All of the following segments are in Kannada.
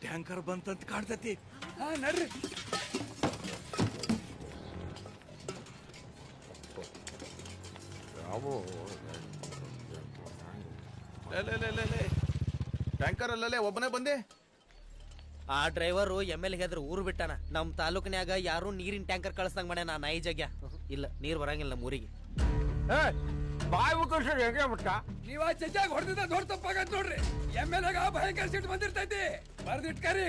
ಟ್ಯಾಂಕರ್ ಬಂತಂತ ಕಾಡ್ತತಿ. ನಡ್ರಿ. ಟ್ಯಾಂಕರ್ ಅಲ್ಲೇ ಒಬ್ಬನೇ ಬಂದೆ. ಆ ಡ್ರೈವರು ಎಮ್ಮೆಲ್ಗೆ ಅದ್ರ ಊರು ಬಿಟ್ಟಾನ. ನಮ್ ತಾಲೂಕಿನ್ಯಾಗ ಯಾರು ನೀರಿನ ಟ್ಯಾಂಕರ್ ಕಳ್ಸಂಗ್ ಮಾಡ್ಯಾನ ನಾಯಿ ಜಗ್ಯ. ಇಲ್ಲ, ನೀರ್ ಬರಂಗಿಲ್ಲ ನಮ್ಮ ಊರಿಗೆ. ಬಾಯಿ ಮುಖಂಡ್ರಿ ಹೆಂಗೆ ಬಿಟ್ಟ ನೀವ್ ಆ ಜಗ್ಗ್ಯಾಗ ಹೊಡೆದಿದ್ದ ದೊಡ್ಡ ತಪ್ಪಾಗತ್ ನೋಡ್ರಿ. ಎಮ್ಮೆಲ್ಯಾಗ ಭಯಂಕರ ಸಿಟ್ಟು ಬಂದಿರ್ತೈತಿ. ಬರ್ದಿಟ್ಕರಿ,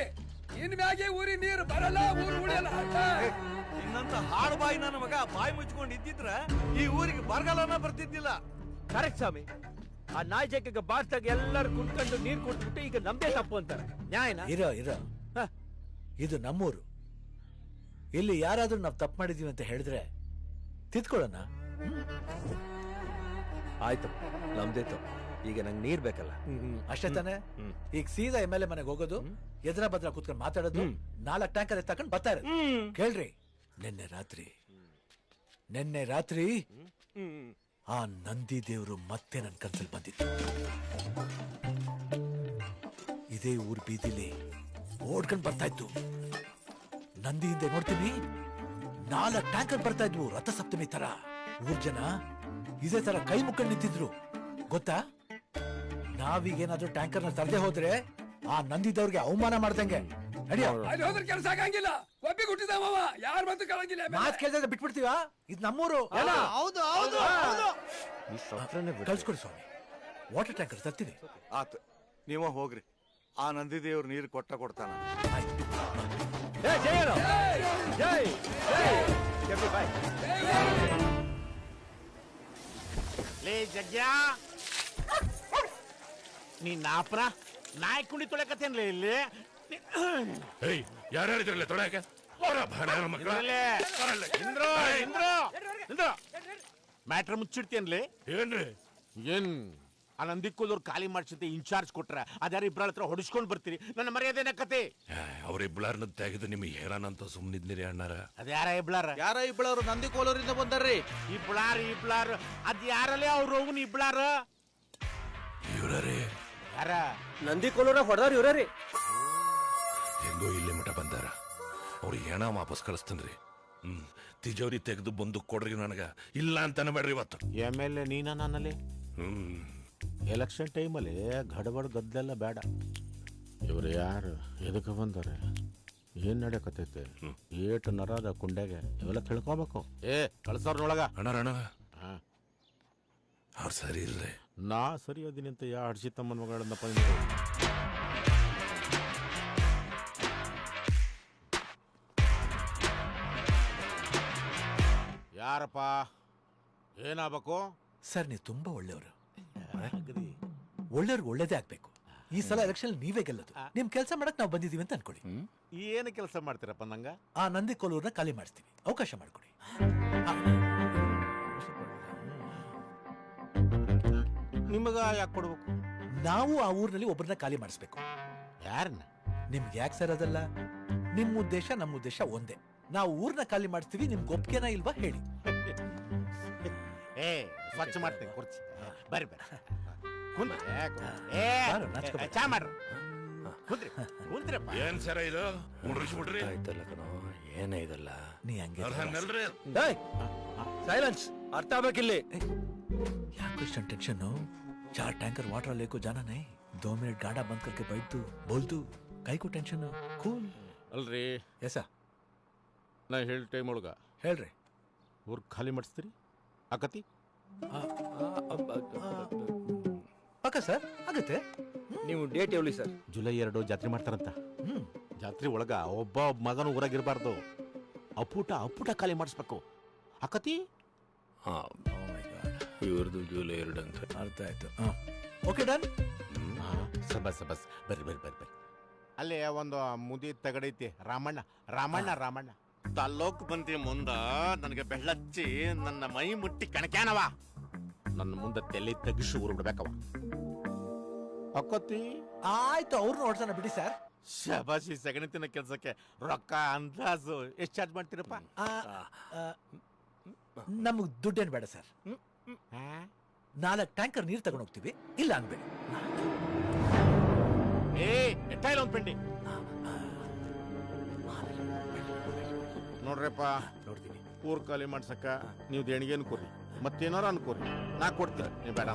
ಇನ್ ಮ್ಯಾಗೆ ಊರಿ ನೀರು ಬರಲ್ಲ, ಊರು ಉಳಿಯಲ್ಲ. ಇನ್ನಂತ ಹಾಡು ಬಾಯಿ ನನ್ನ ಮಗ ಬಾಯಿ ಮುಚ್ಕೊಂಡು ಇದ್ದಿದ್ರ ಈ ಊರಿಗೆ ಬರಗಾಲನ ಬರ್ತಿದ್ದಿಲ್ಲ. ಕರೆಕ್ಟ್ ಸ್ವಾಮಿ. ಆ ನಾಯಿ ಜಗ್ಗಕ್ಕೆ ಬಾಸ್ದಾಗ ಎಲ್ಲರೂ ಕುಂತ್ಕೊಂಡು ನೀರ್ ಕೊಟ್ಬಿಟ್ಟು ಈಗ ನಮ್ದೇ ತಪ್ಪು ಅಂತಾರೆ. ನ್ಯಾಯನ? ಇರ ಇದು ನಮ್ಮೂರು. ಇಲ್ಲಿ ಯಾರಾದ್ರೂ ನಾವ್ ತಪ್ಪು ಮಾಡಿದೀವಿ ಅಂತ ಹೇಳಿದ್ರೆ ತಿದ್ಕೊಳ್ಳೋಣ. ಆಯ್ತು, ನಮ್ದೇ ತಪ್ಪು. ಈಗ ನಂಗೆ ನೀರ್ ಬೇಕಲ್ಲ. ಅಷ್ಟೇ ತಾನೆ? ಈಗ ಸೀದಾ MLA ಮನೆಗೆ ಹೋಗೋದು, ಎದ್ರ ಬದ್ರ ಕೂತ್ಕೊಂಡು ಮಾತಾಡೋದು, 4 ಟ್ಯಾಂಕರ್ ಎತ್ತಾಕೊಂಡು ಬರ್ತಾ ಇರೋದು. ಕೇಳ್ರಿ, ನಿನ್ನೆ ರಾತ್ರಿ ಆ ನಂದಿ ದೇವರು ಮತ್ತೆ ನನ್ ಕನ್ಸಲ್ ಬಂದಿತ್ತು. ಇದೇ ಊರ್ ಬೀದಿಲಿ ಓಡ್ಕೊಂಡ್ ಬರ್ತಾ ಇತ್ತು. ನಂದಿ ಹಿಂದೆ ನೋಡ್ತೀನಿ 4 ಟ್ಯಾಂಕರ್ ಬರ್ತಾ ಇದ್ವು, ರಥಸಪ್ತಮಿ ತರ. ಊರ್ ಜನ ಇದೇ ತರ ಕೈ ಮುಕ್ಕೊಂಡು ನಿಂತಿದ್ರು. ಗೊತ್ತಾ, ನಾವೀಗೇನಾದ್ರೂ ಟ್ಯಾಂಕರ್ ನ ತರದೆ ಹೋದ್ರೆ ಆ ನಂದಿದವ್ರಿಗೆ ಅವಮಾನ ಮಾಡ್ದಂಗೆ. ಅಲ್ಲಿ ಹೋದ್ರೆ ಕೆಲಸ ಆಗಂಗಿಲ್ಲ. ಒಬ್ಬಿಗೆ ಹುಟ್ಟಿದವ, ಯಾರು ಬಂದು ಕಳಂಗಿಲ್ಲ. ಮಾತ್ ಕೇಳಿದ್ರೆ ಬಿಟ್ಬಿಡ್ತೀವ? ಇದು ನಮ್ಮೂರು. ಕಳ್ಸ್ಕೊಡಿ ಸ್ವಾಮಿ, ವಾಟರ್ ಟ್ಯಾಂಕರ್ ತರ್ತೀವಿ. ಆತ, ನೀವ ಹೋಗ್ರಿ. ಆ ನಂದಿ ದೇವ್ರು ನೀರು ಕೊಡ್ತಾನ. ಜಗ್ಯಾ, ನೀ ನಾಪನ ನಾಯಿ ಕುಂಡಿ ತೊಳೆಕತ್ತೇನ್ಲೇ ಇಲ್ಲಿ? ಯಾರು ಹೇಳಿದ್ರಲ್ಲ ತೊಳೆಯಕ್ಕೆ? ಮ್ಯಾಟ್ರ್ ಮುಚ್ಚಿಡ್ತೇನ್ಲಿ. ಏನ್ರಿ? ಏನ್ ಆ ನಂದಿಕ್ಕೋದವ್ರು ಖಾಲಿ ಮಾಡ್ಸಿದ್ದೆ ಇನ್ಚಾರ್ಜ್ ಕೊಟ್ರ ಅದ್ಯಾರ ಇಬ್ಬರ ಹತ್ರ ಹೊಡಿಸ್ಕೊಂಡ್ ಬರ್ತೀರಿ. ನನ್ನ ಮರ್ಯಾದೆ ಕತೆ. ಅವ್ರಿಬ್ಳಾರ್ನ ತೆಗೆದು ನಿಮ್ಗೆ ಹೇಳನಂತ ಸುಮ್ನಿದ್ನಿರಿ ಅಣ್ಣಾರ. ಅದ ಯಾರ ಇಬ್ಬಳಾರು ನಂದಿ ಕೋಲೂರಿಂದ ಬಂದಾರ್ರಿ. ಇಬ್ಳಾರು ಅದ್ ಯಾರಲ್ಲೇ ಅವ್ರು ಹೋಗುನ್ ಇಬ್ಳಾರ ಇವ್ರೇ ಯಾರ? ನಂದಿ ಕೋಲೂರ ಹೊಡೆದವ್ರು ಇವ್ರಿ. ಹೆಂಗೋ ಇಲ್ಲಿ ಮಠ ಬಂದಾರ. ಅವ್ರಿಗೆ ಹೆಣ ವಾಪಸ್ ಕಳಿಸ್ತನ್ರಿ. ತಿಜೋರಿ ತೆಗೆದು ಬಂದು ಕೊಡ್ರಿ ನನಗ. ಇಲ್ಲ ಅಂತಾನೆ ಬೇಡ್ರಿ ಇವತ್ತು. MLA ನೀನ ನಾನಲ್ಲಿ ಎಲೆಕ್ಷನ್ ಟೈಮಲ್ಲಿ ಗಡಬಡ್ ಗದ್ದೆಲ್ಲ ಬೇಡ. ಇವ್ರು ಯಾರು, ಎದಕ್ಕೆ ಬಂದಾರೆ, ಏನ್ ನಡೆಯಕತ್ತೈತೆ, ಏಟು ನರದ ಕುಂಡೆಗೆ ಇವೆಲ್ಲ ತಿಳ್ಕೊಬೇಕು. ಕಳ್ಸೋರ್ನೊಳಗ ಅಣ್ಣ ಅವ್ರು ಸರಿ ಇಲ್ರಿ. ನಾ ಸರಿ ಅದೀನಿ ಅಂತ ಅಡ್ಸಿ ತಮ್ಮನ ಮಗಳನ್ನ ಯಾರಪ್ಪ, ಏನಾಗಬೇಕು? ಸರ್, ನೀವು ತುಂಬಾ ಒಳ್ಳೆಯವರು. ಒಳ್ಳೆಯವ್ರಿಗೆ ಒಳ್ಳೇದೇ ಆಗ್ಬೇಕು. ಈ ಸಲ ಎಲೆಕ್ಷನ್ ನೀವೇ ಗೆಲ್ಲೋದು. ನಿಮ್ ಕೆಲಸ ಮಾಡಕ್ ನಾವು ಬಂದಿದೀವಿ ಅಂತ ಅನ್ಕೊಳ್ಳಿ. ಏನು ಕೆಲಸ ಮಾಡ್ತೀರಪ್ಪ? ನಂಗ ಆ ನಂದಿ ಕೋಲೂರ್ನ ಖಾಲಿ ಮಾಡಿಸ್ತೀವಿ, ಅವಕಾಶ ಮಾಡ್ಕೊಡಿ. ನಿಮಗ ಯಾಕೆ ಕೊಡ್ಬೇಕು? ನಾವು ಆ ಊರಿನಲ್ಲಿ ಒಬ್ಬರನ್ನ ಖಾಲಿ ಮಾಡಿಸ್ಬೇಕು. ಯಾರನ್ನ? ನಿಮ್ಗೆ ಯಾಕೆ ಸರ್ ಅದಲ್ಲ? ನಿಮ್ ಉದ್ದೇಶ ನಮ್ಮ ಉದ್ದೇಶ ಒಂದೇ. ನಾವು ಊರ್ನ ಖಾಲಿ ಮಾಡಿಸ್ತೀವಿ. ನಿಮ್ಗೆ ಒಪ್ಪಿಗೆನಾ ಇಲ್ವಾ ಹೇಳಿ. ಸ್ವಚ್ಛ ಮಾಡ್ತೀನಿ ಕುರ್ಚಿ. ಬರ್ರಿ ಚಾ ಮಾಡ್ರಿ. ಏನ್ ಸರ ಇದು? ಮುಡ್ರಿಸ್ಬಿಡ್ರಿ. ಆಯ್ತಲ್ಲ ಕಣೋ, ಏನೇ ಇದಲ್ಲ. ನೀ ಹಂಗೆ ಸೈಲೆನ್ಸ್. ಅರ್ಥ ಆಗ್ಬೇಕಿಲ್ಲಿ. ಯಾಕೋ ಇಷ್ಟೊಂದು ಟೆನ್ಷನ್? 4 ಟ್ಯಾಂಕರ್ ವಾಟರ್ ಲೇಕೋ ಜಾನ ನೈ. 2 ಮಿನಿಟ್ ಗಾಡ ಬಂದ್ ಕರ್ಕೆ ಬೈತು ಬೋಲ್ತು ಕೈಕೋ ಟೆನ್ಷನ್. ಕೂಲ್ ಅಲ್ರಿ. ಎಸ ನಾ ಹೇಳಿ ಟೈಮ್ ಒಳಗ ಹೇಳ್ರಿ. ಊರ್ ಖಾಲಿ ಮಾಡಿಸ್ತೀರಿ ಆಕತಿ? ಪಕ್ಕ ಸರ್, ಆಗತ್ತೆ. ನೀವು ಡೇಟ್ ಹೇಳಿ ಸರ್. ಜುಲೈ 2 ಜಾತ್ರೆ ಮಾಡ್ತಾರಂತ. ಜಾತ್ರೆ ಒಳಗ ಒಬ್ಬ ಮಗನ ಊರಾಗಿರ್ಬಾರ್ದು. ಅಪ್ಪುಟ ಖಾಲಿ ಮಾಡಿಸ್ಬೇಕು. ಆಕತಿ? ಇವ್ರದ್ದು ಜುಲೈ 2 ಅಂತ. ಅರ್ಥ ಆಯ್ತು. Okay done. ಸಬಸ್ ಬರ್ರಿ. ಅಲ್ಲೇ ಒಂದು ಮುದಿ ತಗಡೈತಿ. ರಾಮಣ್ಣ ತಾಲ್ಲೋಕ್ ಬಂದಿ ಮುಂದ ನನಗೆ ಬೆಳ್ಳಚ್ಚಿ ನನ್ನ ಮೈ ಮುಟ್ಟಿ ಕಣಕ್ಯಾನವ. ನನ್ನ ಮುಂದೆ ತೆಲಿ ತೆಗಿಸಿ ಊರು ಬಿಡ್ಬೇಕವ. ಅಕ್ಕತಿ? ಆಯ್ತು, ಅವ್ರನ್ನ ಓಡ್ಸೋಣ ಬಿಡಿ ಸರ್. ಶಬಾಷಿ. ಸಗಣಿತಿನ ಕೆಲ್ಸಕ್ಕೆ ರೊಕ್ಕ ಅಂದಾಜು ಎಷ್ಟು ಚಾರ್ಜ್ ಮಾಡ್ತೀರಪ್ಪ? ನಮಗ್ ದುಡ್ಡೇನು ಬೇಡ ಸರ್. 4 ಟ್ಯಾಂಕರ್ ನೀರು ತಗೊಂಡು ಹೋಗ್ತೀವಿ. ಇಲ್ಲ ಅನ್ಬೇಡಿ. ಎಟ್ಟಾಯಿಲ್ಲ ಒಂದ್ ಪಿಂಡಿ. ನೋಡ್ರಪ್ಪ, ನೋಡ್ತೀನಿ. ಊರ್ ಖಾಲಿ ಮಾಡ್ಸಕ್ಕ ನೀವು ದೇಣಿಗೆ ಅನ್ಕೋರಿ, ಮತ್ತೇನಾರ ಅನ್ಕೋರಿ, ನಾ ಕೊಡ್ತೀನಿ. ನೀವು ಬೇಡ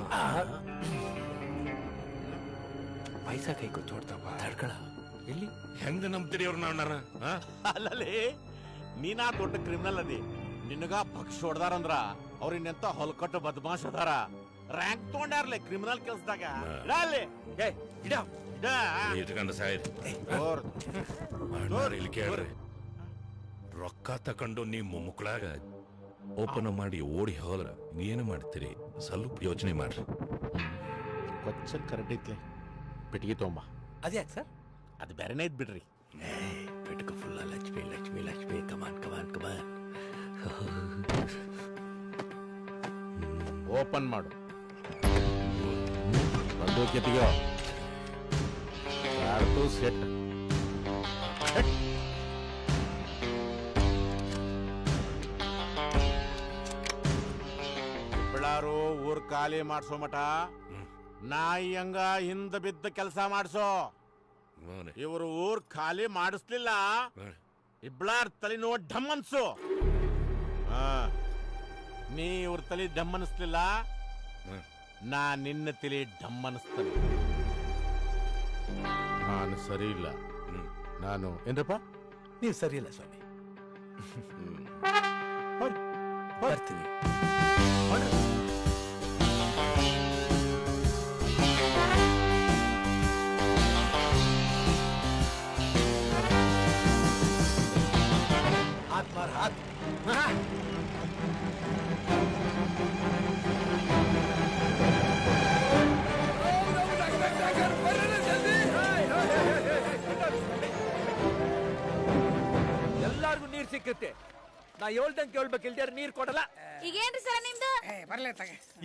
ಪೈಸಾ ಕೈ ಕೊಟ್ಟು ಹೊಡ್ತಪ್ಪ ತಡ್ಕಳ. ಎಲ್ಲಿ ಹೆಂಗ ನಂಬ್ತೀರಿ ಅವ್ರ ನಾವ್ನಾರ? ಅಲ್ಲಲ್ಲಿ ನೀನಾ ದೊಡ್ಡ ಕ್ರಿಮಿನಲ್ ಅದಿ. ನಿನಗ ಪಕ್ಷ ಹೊಡ್ದಾರಂದ್ರ ಅವ್ರ ಇನ್ನೆಂತ ಹೊಲ್ಕಟ್ಟು ಬದಮಾಶ್ ಅದಾರ. ರ್ಯಾಂಕ್ ತಗೊಂಡಾರ್ಲೆ ಕ್ರಿಮಿನಲ್ ಕೆಲ್ಸದಾಗ. ಇಟ್ಕೊಂಡ ಸಾಯ್ರಿ. ಇಲ್ಲಿ ಕೇಳ್ರಿ, ರೊಕ್ಕ ತಕೊಂಡು ನಿಮ್ಮ ಮುಕ್ಕಳಾಗ ಓಪನ್ ಮಾಡಿ ಓಡಿ ಹೋದ್ರ ಏನು ಮಾಡ್ತೀರಿ? ಸ್ವಲ್ಪ ಯೋಚನೆ ಮಾಡ್ರಿ. ಕೊಚ್ಚ ಕರೆಕ್ಟ್ ಐತ್ಲೆ. ಪೆಟ್ಟಿಗೆ ತಗೊಂಬ. ಅದ್ಯಾಕೆ ಸರ್? ಅದು ಬೇರೆನೇ ಇದ್ ಬಿಡ್ರಿ. ಪೆಟ್ಕ ಫುಲ್ಲ ಲಕ್ಷ್ಮಿ ಲಕ್ಷ್ಮಿ ಲಕ್ಷ್ಮಿ. ಕಮಾನ್ ಕಮಾನ್ ಕಮಾನ್. ಓಪನ್ ಮಾಡು. ಬಂದು ಕೆತ್ತಿಗೋ. ಯಾರ್ದು ಸೆಟ್. ಬಿಳಾರು ಊರ್ ಖಾಲಿ ಮಾಡ್ಸೋ ಮಠ ನಾಯಿ ಹಂಗ ಹಿಂದ ಬಿದ್ದ ಕೆಲಸ ಮಾಡ್ಸೋ. ಇವರು ಊರ್ ಖಾಲಿ ಮಾಡಿಸ್ಲಿಲ್ಲ, ಇಬ್ಳಾರ್ ತಲೆ ನೋಡ್ ಢಮ್ ಅನ್ಸು. ನೀ ಇವ್ರ ತಲೆ ಢಮ್ ಅನಿಸ್ಲಿಲ್ಲ, ನಾ ನಿನ್ನ ತಲೆ ಢಮ್ ಅನಿಸ್ತೇನೆ. ನಾನು ಸರಿ ಇಲ್ಲ. ನಾನು ಏನ್ರಪ್ಪ? ನೀವು ಸರಿ ಇಲ್ಲ ಸ್ವಾಮಿ. ಬರ್ತೀನಿ. हाथ मार हाथ. ಎಲ್ಲಾರ್ಗು ನೀರ್ ಸಿಕ್ಕತ್ತೆ. ನಾ ಹೇಳ್ದಂಗೆ ಕೇಳ್ಬೇಕು, ಇಲ್ದೇ ನೀರ್ ಕೊಡಲ್ಲ. ಈಗೇನ್ರಿ ಸರ ನಿಮ್ದು?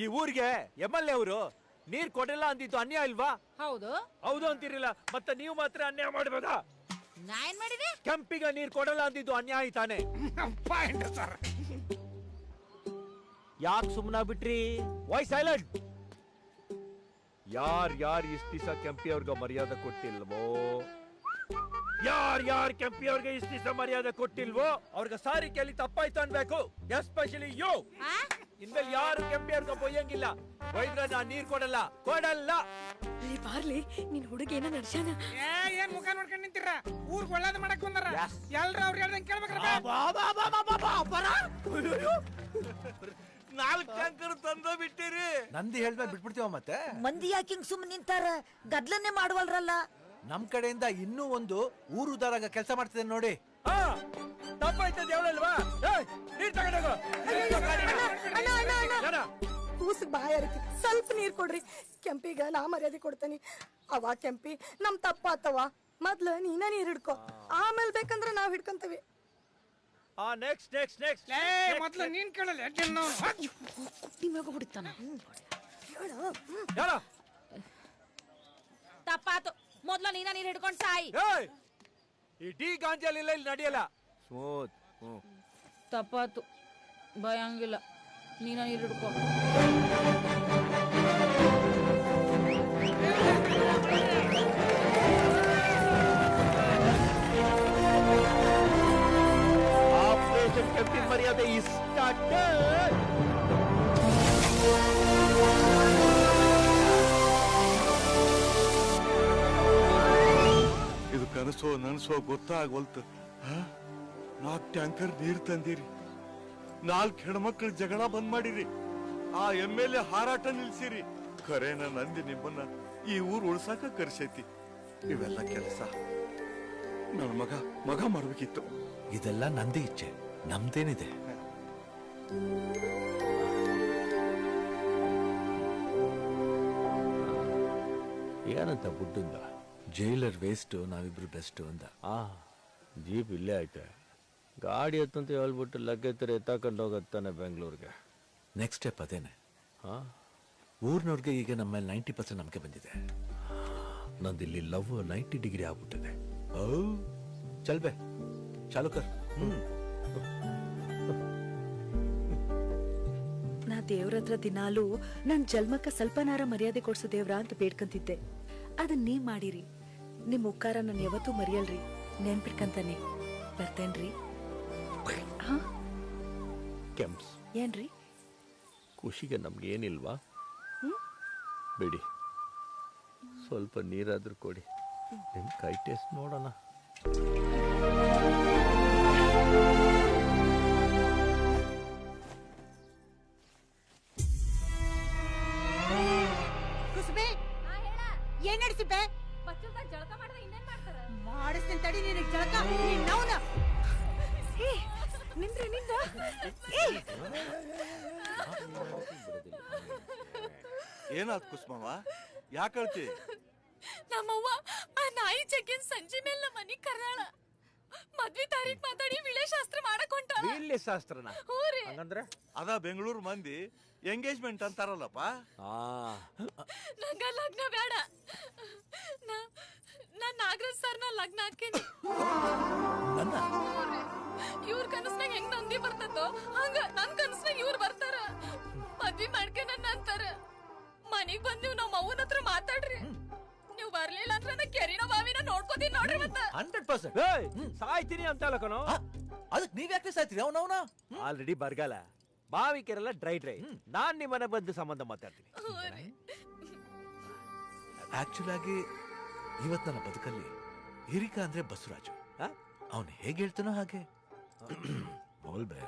ಈ ಊರಿಗೆ MLA ಅವರು ನೀರ್ ಕೊಡಲ್ಲ ಅಂದಿದ್ದು ಅನ್ಯಾಯ ಇಲ್ವಾ? ಹೌದು. ಹೌದು ಅಂತಿರಲಿಲ್ಲ, ಮತ್ತೆ ನೀವು ಮಾತ್ರ ಅನ್ಯಾಯ ಮಾಡ್ಬೋದಾ? ನಾ ಏನ್ ಮಾಡಿದೆ? ಕೆಂಪಿಗ ನೀರ್ ಕೊಡಲ್ಲ ಅಂದಿದ್ದು ಅನ್ಯಾಯ ತಾನೆ. ಯಾಕೆ ಸುಮ್ನ ಬಿಟ್ರಿ? Why silent? ಯಾರ್ ಇಷ್ಟ ದಿವಸ ಕೆಂಪಿ ಅವ್ರಿಗೆ ಮರ್ಯಾದೆ ಕೊಟ್ಟಿಲ್ವೋ, ಯಾರ್ ಕೆಂಪಿ ಅವ್ರಿಗೆ ಇಷ್ಟ ದಿವಸ ಮರ್ಯಾದೆ ಕೊಟ್ಟಿಲ್ವೋ ಅವ್ರಿಗೆ ಸಾರಿ ಕೇಳಿ ತಪ್ಪಾಯ್ತು ಅನ್ಬೇಕು. Especially you. ಇನ್ಮೇಲೆ ಯಾರು ಕೆಂಪಿ ಅವ್ರಿಗೆ ಬೊಯ್ಯಂಗಿಲ್ಲ. ಬೈದ್ರೆ ನಾ ನೀರ್ ಕೊಡಲ್ಲ. ಬಾರ್ಲಿ, ನಿನ್ ಹುಡುಗ ಏನೋ ನಡ್ಸ್ಯಾನ. ಏನ್ ಮುಖ ನೋಡ್ಕೊಂಡ್ ನಿಂತಿರ? ಊರ್ಗ್ ಒಳ್ಳೇದ್ ಮಾಡಕ್ ಬಂದಾರ. ಎಲ್ರ ಅವ್ರು ಹೇಳ್ದಂಗ್ ಕೇಳ್ಬೇಕ್ರ. 4 ಟ್ಯಾಂಕರ್ ತಂದ ಬಿಟ್ಟಿರಿ. ನಂದಿ ಹೇಳ್ಮೇಲೆ ಬಿಟ್ಬಿಡ್ತೀವ ಮತ್ತೆ. ಮಂದಿ ಯಾಕೆ ಹಿಂಗ್ ಸುಮ್ಮನೆ ನಿಂತಾರ? ಗದ್ಲನ್ನೇ ಮಾಡುವಲ್ರಲ್ಲ. ನಮ್ ಕಡೆಯಿಂದ ಇನ್ನೂ ಒಂದು ಊರು ಉದಾರಾಗ ಕೆಲಸ ಮಾಡ್ತಿದೆ ನೋಡಿ. ತಪ್ಪಾಯ್ತದ ಹೇಳಲ್ವಾ? ನೀರ್ ತಗೊಂಡೋಗು. ಕೂಸಿಗೆ ಬಾಯ ಇರಕ್ಕೆ ಸ್ವಲ್ಪ ನೀರ್ ಕೊಡ್ರಿ. ಕೆಂಪಿಗ ನಾ ಮರ್ಯಾದೆ ಕೊಡ್ತೇನೆ. ಅವ ಕೆಂಪಿ ನಮ್ ತಪ್ಪಾತವ. ಮೊದ್ಲು ನೀನ ನೀರ್ ಹಿಡ್ಕೊ, ಆಮೇಲೆ ಬೇಕಂದ್ರ ನಾವ್ ಹಿಡ್ಕೊಂತೇವಿ. ನೆಕ್ಸ್ಟ್ ಮೊದ್ಲು ನೀನ್ ಕೇಳಲ್ಲ. ನಿಮಗ ಹುಡುಕ್ತಾನ. ಹೇಳ. ತಪ್ಪಾತು. ಮೊದ್ಲು ನೀನ ನೀರ್ ಹಿಡ್ಕೊಂಡ್ ಸಾಯಿ. ಈ ಟೀ ಗಾಂಜಲಿಲ್ಲ, ಇಲ್ಲಿ ನಡೆಯಲ್ಲ. ಸ್ಮೂತ್. ತಪ್ಪಾತು. ಭಯಂಗಿಲ್ಲ. ನೀನ ನೀರ್ ಹಿಡ್ಕೊ. ಆಪರೇಷನ್ ಕೆಂಪಿನ ಮರ್ಯಾದೆ ಇದು ಕನಸೋ ನನಸೋ ಗೊತ್ತಾಗವಲ್ತು. 4 ಟ್ಯಾಂಕರ್ ನೀರ್ ತಂದಿರಿ, 4 ಹೆಣ್ಮಕ್ಳು ಜಗಳ ಬಂದ್ ಮಾಡಿರಿ, ಆ MLA ಹಾರಾಟ ನಿಲ್ಸಿರಿ. ಖರೇನ ನಂದಿ ನಿಮ್ಮನ್ನ ಈ ಊರ್ ಉಳ್ಸಾಕ ಕರ್ಸೈತಿ. ಇವೆಲ್ಲ ಕೆಲಸ ನನ್ನ ಮಗ ಮಾಡ್ಬೇಕಿತ್ತು. ಇದೆಲ್ಲ ನಂದಿ ಇಚ್ಛೆ, ನಮ್ದೇನಿದೆ? ಏನಂತ ಬುಡ್ಡಂದ? ಜೈಲರ್ ವೇಸ್ಟ್, ನಾವಿಬ್ರು ಬೆಸ್ಟ್ ಅಂದ. ಜೀಪ್ ಇಲ್ಲೇ ಆಯ್ತೆ. ಗಾಡಿ ಎತ್ತಂತ ಹೇಳ್ಬಿಟ್ಟು ಲಗ್ಗೆತ್ತರ ಎತ್ತಾಕೊಂಡು ಹೋಗತ್ತಾನೆ ಬೆಂಗಳೂರಿಗೆ. ನೆಕ್ಸ್ಟ್ ಸ್ಟೆಪ್ ಅದೇನೆ. ಊರ್ನವ್ರಿಗೆ ಈಗ ನಮ್ಮ ಮೇಲೆ 90% ನಂಬಿಕೆ ಬಂದಿದೆ. ನಂದಿಲ್ಲಿ ಲವ್ 90 ಡಿಗ್ರಿ ಆಗ್ಬಿಟ್ಟಿದೆ. ಚಲ್ಬೆ ಚಾಲುಕರ್. ನಾ ದೇವ್ರತ್ರ ದಿನಾಲೂ ನನ್ ಜನ್ಮಕ್ಕ ಸ್ವಲ್ಪನಾರ ಮರ್ಯಾದೆ ಕೊಡ್ಸು ದೇವ್ರ ಅಂತ ಬೇಡ್ಕಂತಿದ್ದೆ. ಅದನ್ನ ನೀವ್ ಮಾಡಿರಿ. ನಿಮ್ ಉಕ್ಕಾರ ನಾನು ಯಾವತ್ತೂ ಮರೆಯಲ್ರಿ. ನೆನ್ಪಿಟ್ಕಂತಾನೆ. ಬರ್ತೇನ್ರಿ. ಕೆಂಪ್ಸ್ ಏನ್ರಿ? ಖುಷಿಗೆ ನಮ್ಗೇನಿಲ್ವಾ? ಬಿಡಿ, ಸ್ವಲ್ಪ ನೀರಾದ್ರೂ ಕೊಡಿ, ನಿಮ್ ಕೈ ಟೇಸ್ಟ್ ನೋಡೋಣ. ಕುಸುಬೆ ಏನ್ ನಡ್ಸಿಬೆ? ಜಳಕ ಮಾಡಿದ್ರೆ ಇನ್ನೇನ್ ಮಾಡ್ತಾರ? ಮಾಡಿಸ್ತೀನಿ ತಡಿ ನಿನಗೆ ಜಳಕ. ನಿನ್ನವನ ನಿಂದ್ರಿ ನಿಂದ. ಏನಾದ್ ಕುಸ್ಮವ್ವ, ಯಾಕಳ್ತಿ? ನಮ್ಮವ್ವ ಆ ನಾಯಿ ಜಗ್ಗಿನ ಸಂಜೆ ಮೇಲೆ ನಮ್ಮ ಮನಿಗ್ ಕರ್ದಾಳ. ಮದ್ವಿ ತಾರೀಖ್ ಮಾತಾಡಿ ವಿಳೆ ಶಾಸ್ತ್ರ ಮಾಡಕ್ ಹೊಂಟಾಳ. ವೀಳ್ಯ ಶಾಸ್ತ್ರನ? ಹ್ಞೂ ರೀ. ಹಂಗಂದ್ರೆ ಅದ ಬೆಂಗಳೂರು ಮಂದಿ ಎಂಗೇಜ್ಮೆಂಟ್ ಅಂತಾರಲ್ಲಪ್ಪ. ನಂಗ ಲಗ್ನ ಬೇಡ. ನಾ ನಾಗರಾಜ್ ಸರ್ನ ಲಗ್ನ ಹಾಕೇನಿ. ಇವ್ರ ಕನಸ್ನಾಗ ಹೆಂಗ್ ನಂದಿ ಬರ್ತದೋ ಹಂಗ ನನ್ ಕನಸ್ನಾಗ ಇವ್ರು ಬರ್ತಾರ. ಮದ್ವಿ ಮಾಡ್ಕೊಂಡ್ ಅಂತಾರ. ಮನಿಗ್ ಬಂದ್ ನೀವ್ ನಮ್ಮ ಅವ್ವನ ಹತ್ರ ಮಾತಾಡ್ರಿ. ನೀವ್ ಬರ್ಲಿಲ್ಲ ಅಂದ್ರೆ ನಾ ಕೆರಿನ ಬಾವಿನ ನೋಡ್ಕೋತೀನಿ ನೋಡ್ರಿ. ಮತ್ತ 100% ಸಾಯ್ತೀನಿ ಅಂತ ಕಣೋ. ಅದಕ್ಕೆ ನೀವ್ ಯಾಕೆ ಸಾಯ್ತೀರಿ? ಅವನವನ ಆಲ್ರೆಡಿ ಬರಗಾಲ, ಬಾವಿ ಕೆರೆಲ್ಲ ಡ್ರೈ. ನಾನ್ ನಿಮ್ಮನೆ ಬಂದು ಸಂಬಂಧ ಮಾತಾಡ್ತೀನಿ. ಆಕ್ಚುಲ್ ಆಗಿ ಇವತ್ ನನ್ನ ಬದುಕಲ್ಲಿ ಹಿರಿಕ ಅಂದ್ರೆ ಬಸವರಾಜು. ಅವನು ಹೇಗೆ ಹೇಳ್ತಾನೋ ಹಾಗೆ. ಮೌಲ್ಬೆ,